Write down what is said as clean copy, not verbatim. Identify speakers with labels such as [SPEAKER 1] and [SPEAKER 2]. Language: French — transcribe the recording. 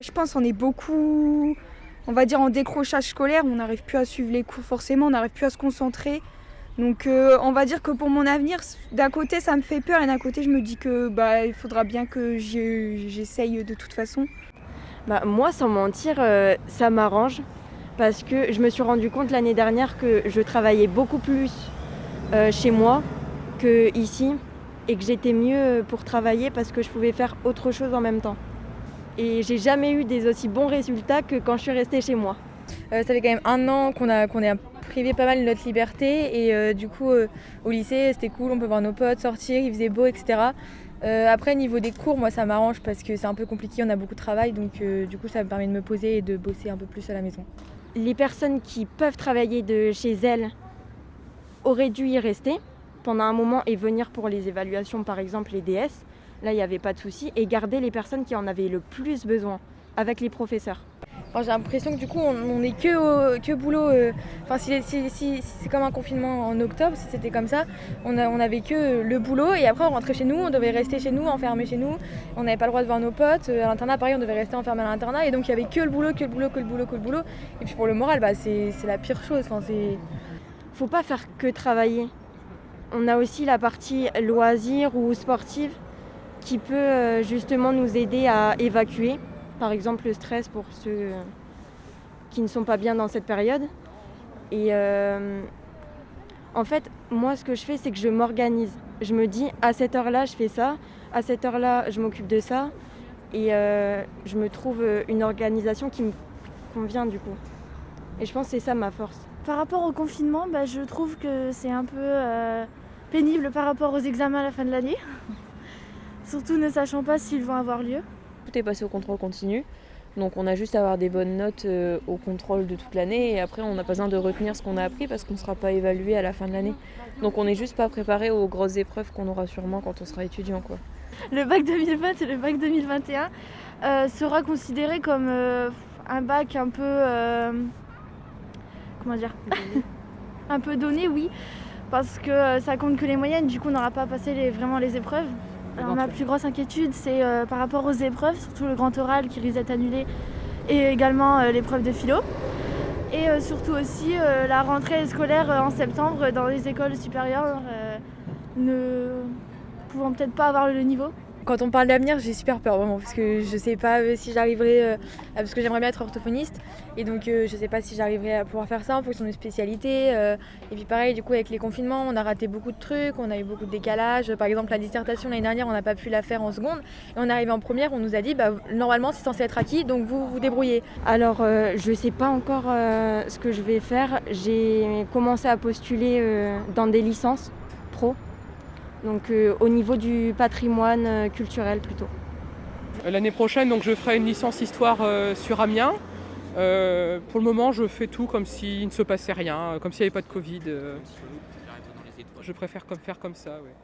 [SPEAKER 1] Je pense qu'on est beaucoup, on va dire, en décrochage scolaire, on n'arrive plus à suivre les cours forcément, on n'arrive plus à se concentrer. Donc on va dire que pour mon avenir, d'un côté ça me fait peur et d'un côté je me dis que il faudra bien que j'essaye de toute façon.
[SPEAKER 2] Moi, sans mentir, ça m'arrange parce que je me suis rendu compte l'année dernière que je travaillais beaucoup plus chez moi qu'ici et que j'étais mieux pour travailler parce que je pouvais faire autre chose en même temps. Et j'ai jamais eu des aussi bons résultats que quand je suis restée chez moi.
[SPEAKER 3] Ça fait quand même 1 an qu'on est privé pas mal de notre liberté et du coup au lycée c'était cool, on peut voir nos potes, sortir, il faisait beau, etc. Après niveau des cours, moi ça m'arrange parce que c'est un peu compliqué, on a beaucoup de travail donc du coup ça me permet de me poser et de bosser un peu plus à la maison.
[SPEAKER 2] Les personnes qui peuvent travailler de chez elles auraient dû y rester pendant un moment et venir pour les évaluations, par exemple les DS. Là, il n'y avait pas de souci. Et garder les personnes qui en avaient le plus besoin avec les professeurs.
[SPEAKER 3] J'ai l'impression que du coup on est que boulot. Si c'est comme un confinement en octobre, si c'était comme ça, on avait que le boulot et après on rentrait chez nous, on devait rester chez nous, enfermé chez nous. On n'avait pas le droit de voir nos potes. À l'internat, pareil, on devait rester enfermé à l'internat et donc il y avait que le boulot, que le boulot, que le boulot, que le boulot. Et puis pour le moral, c'est la pire chose.
[SPEAKER 2] Faut pas faire que travailler. On a aussi la partie loisirs ou sportive qui peut justement nous aider à évacuer, par exemple le stress pour ceux qui ne sont pas bien dans cette période. Et en fait, moi ce que je fais, c'est que je m'organise. Je me dis, à cette heure-là, je fais ça, à cette heure-là, je m'occupe de ça, et je me trouve une organisation qui me convient du coup. Et je pense que c'est ça ma force.
[SPEAKER 4] Par rapport au confinement, je trouve que c'est un peu pénible par rapport aux examens à la fin de l'année. Surtout ne sachant pas s'ils vont avoir lieu.
[SPEAKER 5] Tout est passé au contrôle continu, donc on a juste à avoir des bonnes notes au contrôle de toute l'année et après on n'a pas besoin de retenir ce qu'on a appris parce qu'on ne sera pas évalué à la fin de l'année. Donc on n'est juste pas préparé aux grosses épreuves qu'on aura sûrement quand on sera étudiant, quoi.
[SPEAKER 4] Le bac 2020 et le bac 2021 sera considéré comme un bac un peu... comment dire un peu donné, oui, parce que ça compte que les moyennes, du coup on n'aura pas passé vraiment les épreuves. Alors ma plus grosse inquiétude, c'est par rapport aux épreuves, surtout le grand oral qui risque d'être annulé et également l'épreuve de philo. Et surtout aussi la rentrée scolaire en septembre dans les écoles supérieures ne pouvant peut-être pas avoir le niveau.
[SPEAKER 3] Quand on parle d'avenir, j'ai super peur vraiment parce que je sais pas si j'arriverai, parce que j'aimerais bien être orthophoniste et donc je sais pas si j'arriverai à pouvoir faire ça en fonction de spécialité. Et puis pareil, du coup avec les confinements, on a raté beaucoup de trucs, on a eu beaucoup de décalage. Par exemple la dissertation l'année dernière, on n'a pas pu la faire en seconde et on est arrivé en première, on nous a dit normalement c'est censé être acquis, donc vous vous débrouillez.
[SPEAKER 2] Alors je sais pas encore ce que je vais faire. J'ai commencé à postuler dans des licences pro. Donc au niveau du patrimoine culturel plutôt.
[SPEAKER 6] L'année prochaine, donc, je ferai une licence histoire sur Amiens. Pour le moment, je fais tout comme s'il ne se passait rien, comme s'il n'y avait pas de Covid. Je préfère faire comme ça, ouais.